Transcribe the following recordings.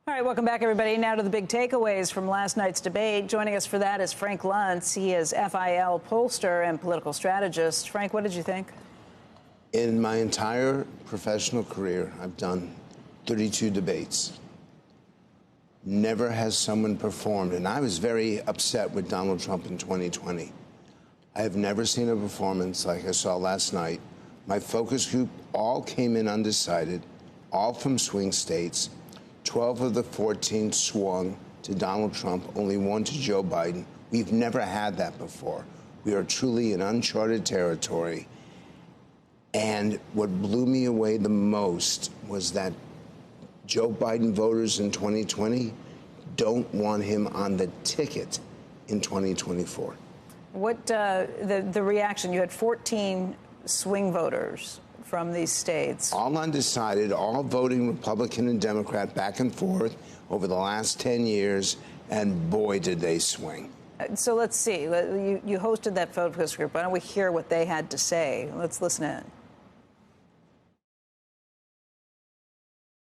All right, welcome back, everybody. Now to the big takeaways from last night's debate. Joining us for that is Frank Luntz. He is FIL pollster and political strategist. Frank, what did you think? In my entire professional career, I've done 32 debates. Never has someone performed, and I was very upset with Donald Trump in 2020. I have never seen a performance like I saw last night. My focus group all came in undecided, all from swing states. 12 of the 14 swung to Donald Trump, only one to Joe Biden. We've never had that before. We are truly in uncharted territory. And what blew me away the most was that Joe Biden voters in 2020 don't want him on the ticket in 2024. What the reaction? You had 14 swing voters from these states. All undecided, all voting Republican and Democrat back and forth over the last 10 years, and boy, did they swing. So let's see. You hosted that focus group. Why don't we hear what they had to say? Let's listen in.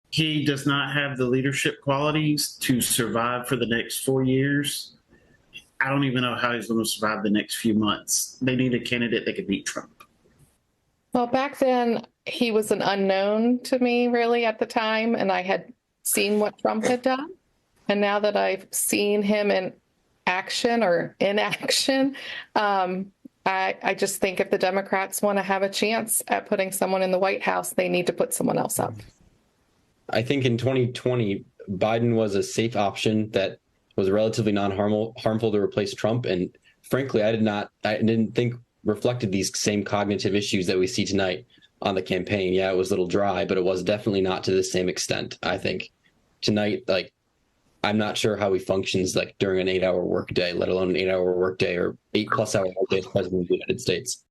He does not have the leadership qualities to survive for the next 4 years. I don't even know how he's going to survive the next few months. They need a candidate that could beat Trump. Well, back then, he was an unknown to me, really, at the time, and I had seen what Trump had done. And now that I've seen him in action or inaction, I just think if the Democrats want to have a chance at putting someone in the White House, they need to put someone else up. I think in 2020, Biden was a safe option that was relatively non-harmful to replace Trump. And frankly, I didn't think reflected these same cognitive issues that we see tonight on the campaign. Yeah, it was a little dry, but it was definitely not to the same extent. I think tonight, I'm not sure how he functions during an 8-hour workday, let alone an 8-hour workday or 8+ hour workday as president of the United States.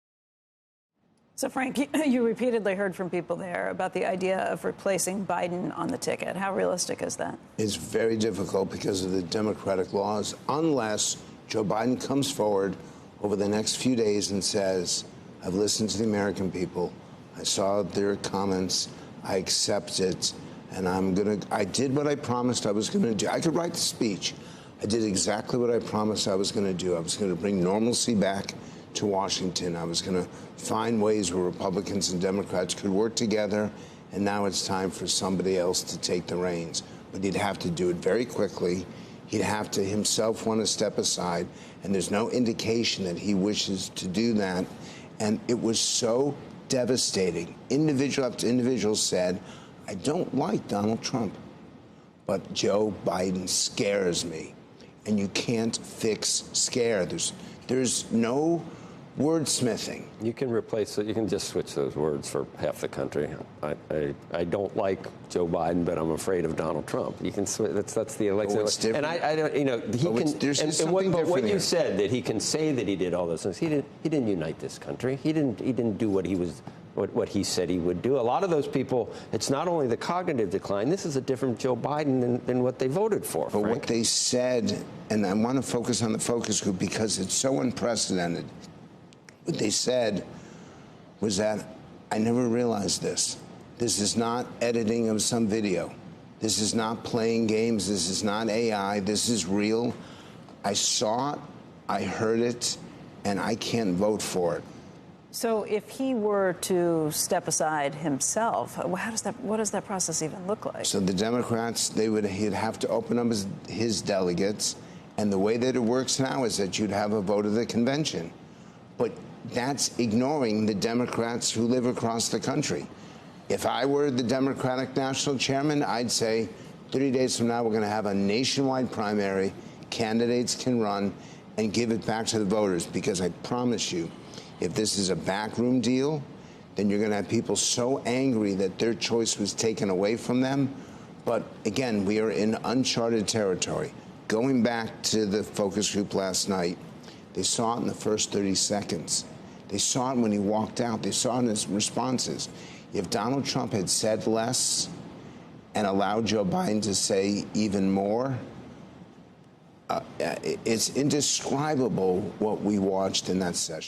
So, Frank, you repeatedly heard from people there about the idea of replacing Biden on the ticket. How realistic is that? It's very difficult because of the Democratic laws, unless Joe Biden comes forward over the next few days and says, I've listened to the American people. I saw their comments. I accept it. And I did what I promised I was going to do. I could write the speech. I did exactly what I promised I was going to do. I was going to bring normalcy back to Washington. I was going to find ways where Republicans and Democrats could work together. And now it's time for somebody else to take the reins. But he'd have to do it very quickly. He'd have to himself want to step aside, and there's no indication that he wishes to do that. And it was so devastating. Individual after individual said, I don't like Donald Trump, but Joe Biden scares me. And you can't fix scare. There's no wordsmithing. You can replace it. You can just switch those words for half the country. I don't like Joe Biden, but I'm afraid of Donald Trump. You can switch. That's the election. And I don't. He can. But what you said, that he can say that he did all those things. He didn't unite this country. He didn't do what he said he would do. A lot of those people, it's not only the cognitive decline. This is a different Joe Biden than what they voted for. But what they said, and I want to focus on the focus group because it's so unprecedented. What they said was that I never realized this. This is not editing of some video. This is not playing games. This is not AI. This is real. I saw it, I heard it, and I can't vote for it. So if he were to step aside himself, what does that process even look like? So the Democrats, he'd have to open up his delegates, and the way that it works now is that you'd have a vote of the convention. But that's ignoring the Democrats who live across the country. If I were the Democratic national chairman, I'd say 30 days from now, we're going to have a nationwide primary. Candidates can run and give it back to the voters, because I promise you, if this is a backroom deal, then you're going to have people so angry that their choice was taken away from them. But again, we are in uncharted territory. Going back to the focus group last night, they saw it in the first 30 seconds. They saw it when he walked out. They saw it in his responses. If Donald Trump had said less and allowed Joe Biden to say even more, it's indescribable what we watched in that session.